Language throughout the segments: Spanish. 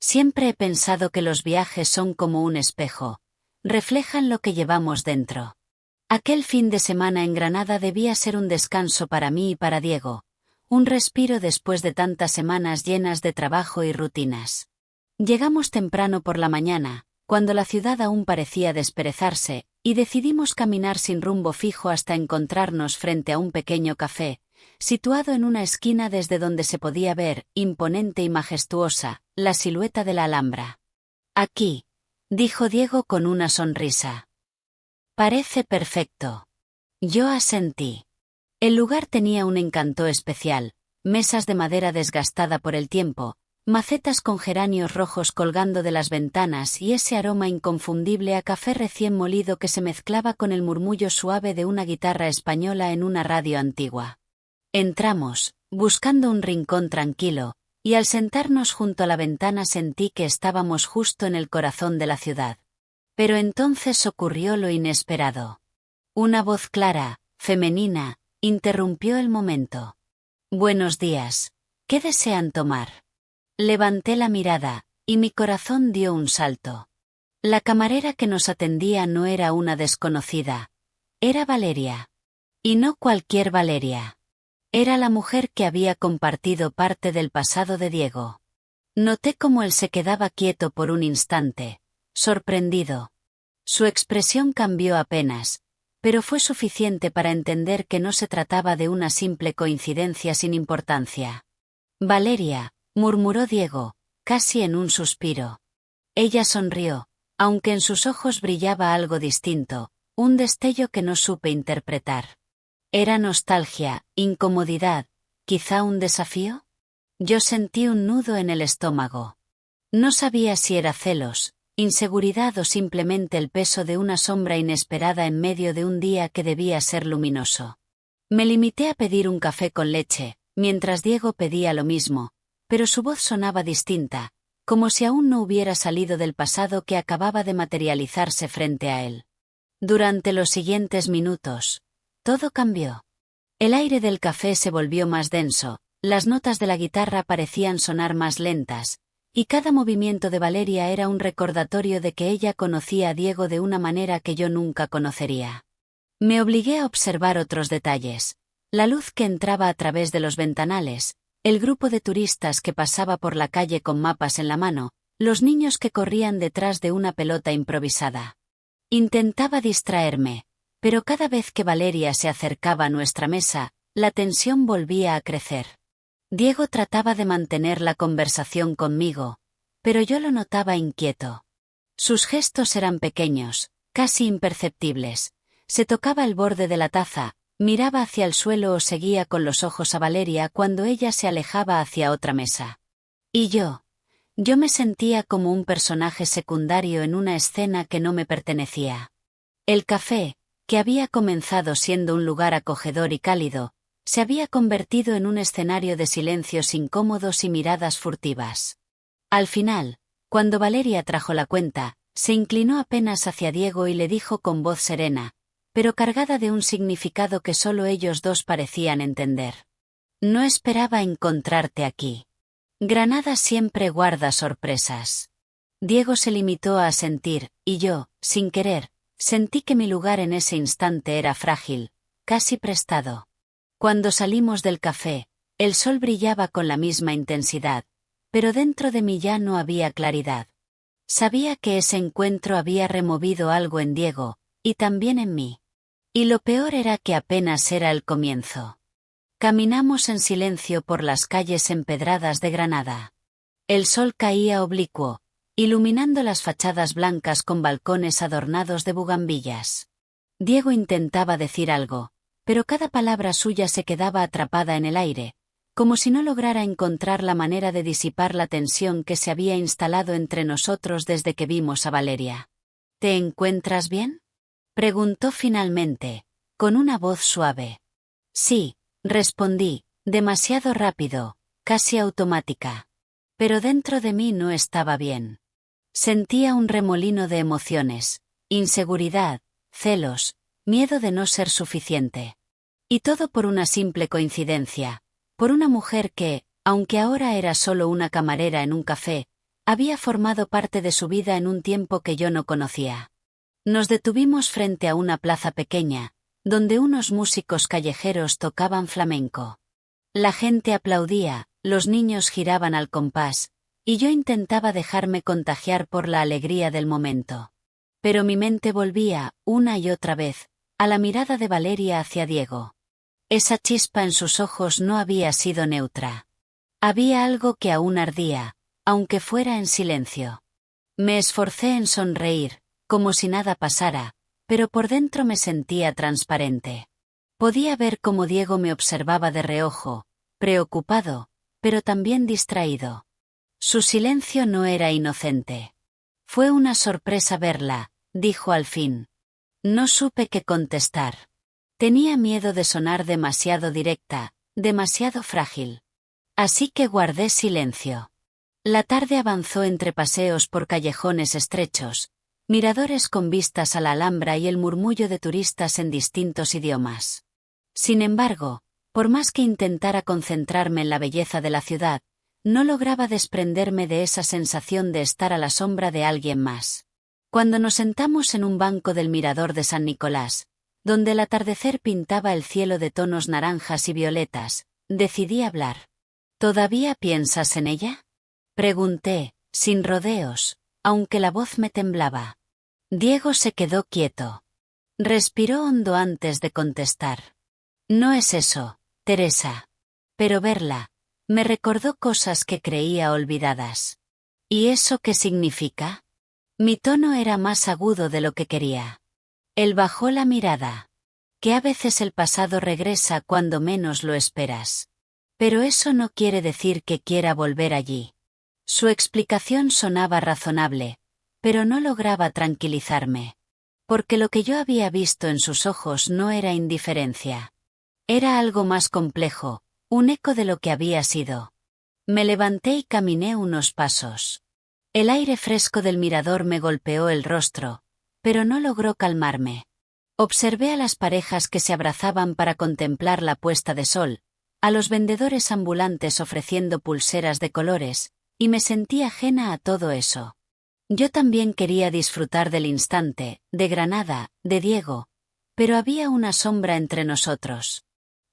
Siempre he pensado que los viajes son como un espejo. Reflejan lo que llevamos dentro. Aquel fin de semana en Granada debía ser un descanso para mí y para Diego. Un respiro después de tantas semanas llenas de trabajo y rutinas. Llegamos temprano por la mañana, cuando la ciudad aún parecía desperezarse, y decidimos caminar sin rumbo fijo hasta encontrarnos frente a un pequeño café, situado en una esquina desde donde se podía ver, imponente y majestuosa, la silueta de la Alhambra. Aquí, dijo Diego con una sonrisa. Parece perfecto. Yo asentí. El lugar tenía un encanto especial, mesas de madera desgastada por el tiempo, macetas con geranios rojos colgando de las ventanas y ese aroma inconfundible a café recién molido que se mezclaba con el murmullo suave de una guitarra española en una radio antigua. Entramos, buscando un rincón tranquilo, y al sentarnos junto a la ventana sentí que estábamos justo en el corazón de la ciudad. Pero entonces ocurrió lo inesperado. Una voz clara, femenina, interrumpió el momento. «Buenos días. ¿Qué desean tomar?» Levanté la mirada, y mi corazón dio un salto. La camarera que nos atendía no era una desconocida. Era Valeria. Y no cualquier Valeria. Era la mujer que había compartido parte del pasado de Diego. Noté cómo él se quedaba quieto por un instante, sorprendido. Su expresión cambió apenas, pero fue suficiente para entender que no se trataba de una simple coincidencia sin importancia. «Valeria», murmuró Diego, casi en un suspiro. Ella sonrió, aunque en sus ojos brillaba algo distinto, un destello que no supe interpretar. ¿Era nostalgia, incomodidad, quizá un desafío? Yo sentí un nudo en el estómago. No sabía si era celos, inseguridad o simplemente el peso de una sombra inesperada en medio de un día que debía ser luminoso. Me limité a pedir un café con leche, mientras Diego pedía lo mismo, pero su voz sonaba distinta, como si aún no hubiera salido del pasado que acababa de materializarse frente a él. Durante los siguientes minutos, todo cambió. El aire del café se volvió más denso, las notas de la guitarra parecían sonar más lentas, y cada movimiento de Valeria era un recordatorio de que ella conocía a Diego de una manera que yo nunca conocería. Me obligué a observar otros detalles. La luz que entraba a través de los ventanales, el grupo de turistas que pasaba por la calle con mapas en la mano, los niños que corrían detrás de una pelota improvisada. Intentaba distraerme, pero cada vez que Valeria se acercaba a nuestra mesa, la tensión volvía a crecer. Diego trataba de mantener la conversación conmigo, pero yo lo notaba inquieto. Sus gestos eran pequeños, casi imperceptibles. Se tocaba el borde de la taza, miraba hacia el suelo o seguía con los ojos a Valeria cuando ella se alejaba hacia otra mesa. Y yo me sentía como un personaje secundario en una escena que no me pertenecía. El café, que había comenzado siendo un lugar acogedor y cálido, se había convertido en un escenario de silencios incómodos y miradas furtivas. Al final, cuando Valeria trajo la cuenta, se inclinó apenas hacia Diego y le dijo con voz serena, pero cargada de un significado que solo ellos dos parecían entender. «No esperaba encontrarte aquí. Granada siempre guarda sorpresas». Diego se limitó a asentir, y yo, sin querer, sentí que mi lugar en ese instante era frágil, casi prestado. Cuando salimos del café, el sol brillaba con la misma intensidad, pero dentro de mí ya no había claridad. Sabía que ese encuentro había removido algo en Diego, y también en mí. Y lo peor era que apenas era el comienzo. Caminamos en silencio por las calles empedradas de Granada. El sol caía oblicuo, iluminando las fachadas blancas con balcones adornados de bugambillas. Diego intentaba decir algo, pero cada palabra suya se quedaba atrapada en el aire, como si no lograra encontrar la manera de disipar la tensión que se había instalado entre nosotros desde que vimos a Valeria. «¿Te encuentras bien?», preguntó finalmente, con una voz suave. «Sí», respondí, demasiado rápido, casi automática. Pero dentro de mí no estaba bien. Sentía un remolino de emociones, inseguridad, celos, miedo de no ser suficiente. Y todo por una simple coincidencia, por una mujer que, aunque ahora era solo una camarera en un café, Había formado parte de su vida en un tiempo que yo no conocía. Nos detuvimos frente a una plaza pequeña, donde unos músicos callejeros tocaban flamenco. La gente aplaudía, los niños giraban al compás, y yo intentaba dejarme contagiar por la alegría del momento. Pero mi mente volvía, una y otra vez, a la mirada de Valeria hacia Diego. Esa chispa en sus ojos no había sido neutra. Había algo que aún ardía, aunque fuera en silencio. Me esforcé en sonreír, como si nada pasara, pero por dentro me sentía transparente. Podía ver cómo Diego me observaba de reojo, preocupado, pero también distraído. Su silencio no era inocente. Fue una sorpresa verla, dijo al fin. No supe qué contestar. Tenía miedo de sonar demasiado directa, demasiado frágil. Así que guardé silencio. La tarde avanzó entre paseos por callejones estrechos, miradores con vistas a la Alhambra y el murmullo de turistas en distintos idiomas. Sin embargo, por más que intentara concentrarme en la belleza de la ciudad, no lograba desprenderme de esa sensación de estar a la sombra de alguien más. Cuando nos sentamos en un banco del mirador de San Nicolás, donde el atardecer pintaba el cielo de tonos naranjas y violetas, decidí hablar. ¿Todavía piensas en ella? Pregunté, sin rodeos, aunque la voz me temblaba. Diego se quedó quieto. Respiró hondo antes de contestar. No es eso, Teresa. Pero verla, me recordó cosas que creía olvidadas. ¿Y eso qué significa? Mi tono era más agudo de lo que quería. Él bajó la mirada. Que a veces el pasado regresa cuando menos lo esperas. Pero eso no quiere decir que quiera volver allí. Su explicación sonaba razonable, pero no lograba tranquilizarme. Porque lo que yo había visto en sus ojos no era indiferencia. Era algo más complejo, un eco de lo que había sido. Me levanté y caminé unos pasos. El aire fresco del mirador me golpeó el rostro, pero no logró calmarme. Observé a las parejas que se abrazaban para contemplar la puesta de sol, a los vendedores ambulantes ofreciendo pulseras de colores, y me sentí ajena a todo eso. Yo también quería disfrutar del instante, de Granada, de Diego, pero había una sombra entre nosotros.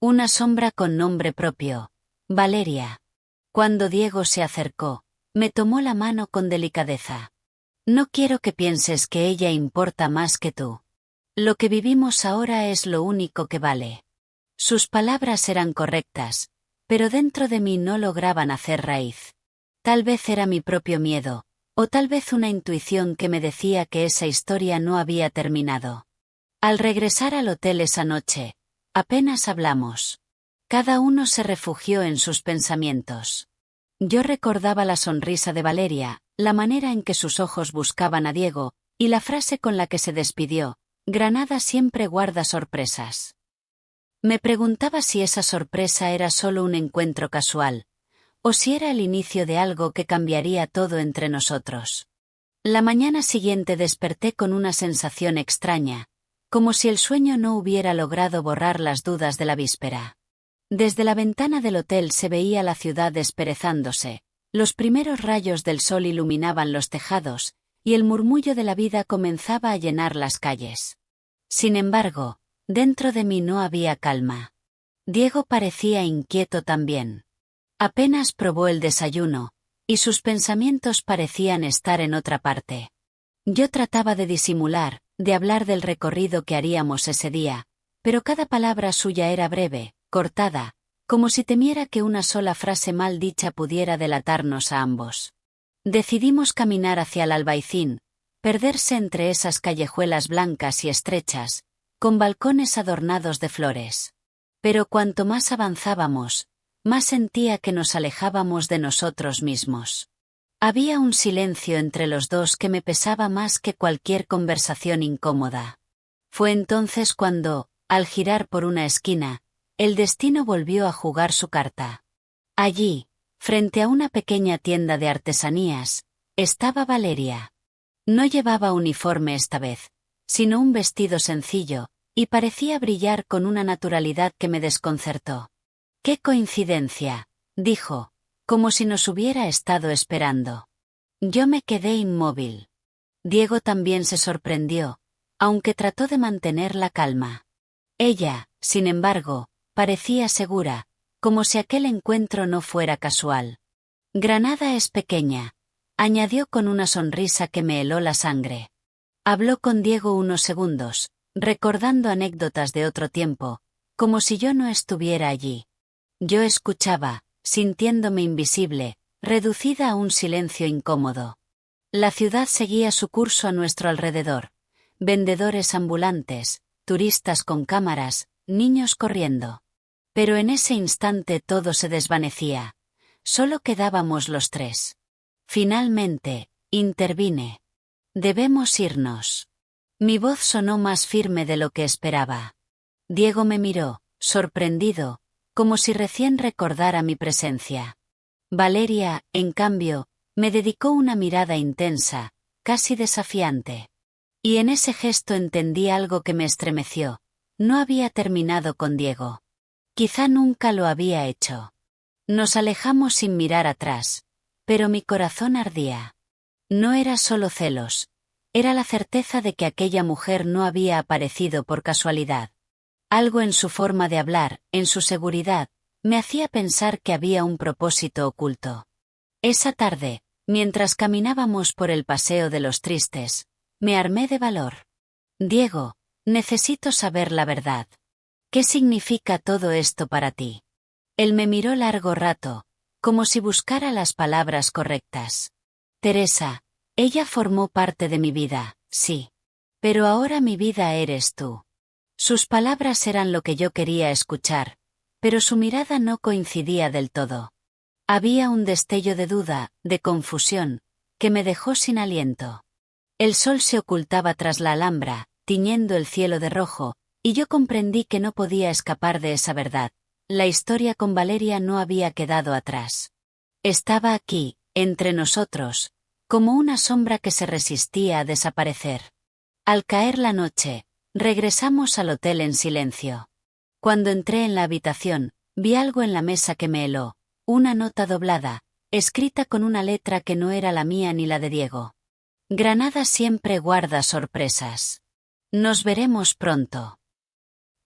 Una sombra con nombre propio, Valeria. Cuando Diego se acercó, me tomó la mano con delicadeza. No quiero que pienses que ella importa más que tú. Lo que vivimos ahora es lo único que vale. Sus palabras eran correctas, pero dentro de mí no lograban hacer raíz. Tal vez era mi propio miedo, o tal vez una intuición que me decía que esa historia no había terminado. Al regresar al hotel esa noche, apenas hablamos. Cada uno se refugió en sus pensamientos. Yo recordaba la sonrisa de Valeria, la manera en que sus ojos buscaban a Diego, y la frase con la que se despidió: Granada siempre guarda sorpresas. Me preguntaba si esa sorpresa era solo un encuentro casual, o si era el inicio de algo que cambiaría todo entre nosotros. La mañana siguiente desperté con una sensación extraña, como si el sueño no hubiera logrado borrar las dudas de la víspera. Desde la ventana del hotel se veía la ciudad desperezándose, los primeros rayos del sol iluminaban los tejados, y el murmullo de la vida comenzaba a llenar las calles. Sin embargo, dentro de mí no había calma. Diego parecía inquieto también. Apenas probó el desayuno, y sus pensamientos parecían estar en otra parte. Yo trataba de disimular, de hablar del recorrido que haríamos ese día, pero cada palabra suya era breve, cortada, como si temiera que una sola frase mal dicha pudiera delatarnos a ambos. Decidimos caminar hacia el Albaicín, perderse entre esas callejuelas blancas y estrechas, con balcones adornados de flores. Pero cuanto más avanzábamos, más sentía que nos alejábamos de nosotros mismos. Había un silencio entre los dos que me pesaba más que cualquier conversación incómoda. Fue entonces cuando, al girar por una esquina, el destino volvió a jugar su carta. Allí, frente a una pequeña tienda de artesanías, estaba Valeria. No llevaba uniforme esta vez, sino un vestido sencillo, y parecía brillar con una naturalidad que me desconcertó. «¡Qué coincidencia!», dijo, como si nos hubiera estado esperando. Yo me quedé inmóvil. Diego también se sorprendió, aunque trató de mantener la calma. Ella, sin embargo, parecía segura, como si aquel encuentro no fuera casual. Granada es pequeña, añadió con una sonrisa que me heló la sangre. Habló con Diego unos segundos, recordando anécdotas de otro tiempo, como si yo no estuviera allí. Yo escuchaba, sintiéndome invisible, reducida a un silencio incómodo. La ciudad seguía su curso a nuestro alrededor. Vendedores ambulantes, turistas con cámaras, niños corriendo. Pero en ese instante todo se desvanecía. Solo quedábamos los tres. Finalmente, intervine. Debemos irnos. Mi voz sonó más firme de lo que esperaba. Diego me miró, sorprendido, como si recién recordara mi presencia. Valeria, en cambio, me dedicó una mirada intensa, casi desafiante. Y en ese gesto entendí algo que me estremeció. No había terminado con Diego. Quizá nunca lo había hecho. Nos alejamos sin mirar atrás, pero mi corazón ardía. No era solo celos, era la certeza de que aquella mujer no había aparecido por casualidad. Algo en su forma de hablar, en su seguridad, me hacía pensar que había un propósito oculto. Esa tarde, mientras caminábamos por el Paseo de los Tristes, me armé de valor. Diego, necesito saber la verdad. ¿Qué significa todo esto para ti? Él me miró largo rato, como si buscara las palabras correctas. Teresa, ella formó parte de mi vida, sí. Pero ahora mi vida eres tú. Sus palabras eran lo que yo quería escuchar, pero su mirada no coincidía del todo. Había un destello de duda, de confusión, que me dejó sin aliento. El sol se ocultaba tras la Alhambra, tiñendo el cielo de rojo, y yo comprendí que no podía escapar de esa verdad. La historia con Valeria no había quedado atrás. Estaba aquí, entre nosotros, como una sombra que se resistía a desaparecer. Al caer la noche, regresamos al hotel en silencio. Cuando entré en la habitación, vi algo en la mesa que me heló, una nota doblada, escrita con una letra que no era la mía ni la de Diego. Granada siempre guarda sorpresas. Nos veremos pronto.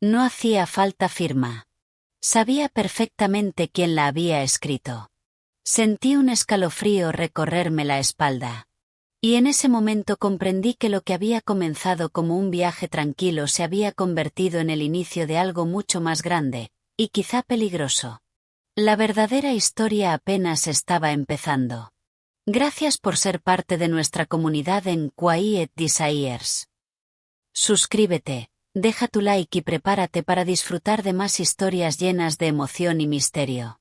No hacía falta firma. Sabía perfectamente quién la había escrito. Sentí un escalofrío recorrerme la espalda. Y en ese momento comprendí que lo que había comenzado como un viaje tranquilo se había convertido en el inicio de algo mucho más grande, y quizá peligroso. La verdadera historia apenas estaba empezando. Gracias por ser parte de nuestra comunidad en Quiet Desires. Suscríbete, deja tu like y prepárate para disfrutar de más historias llenas de emoción y misterio.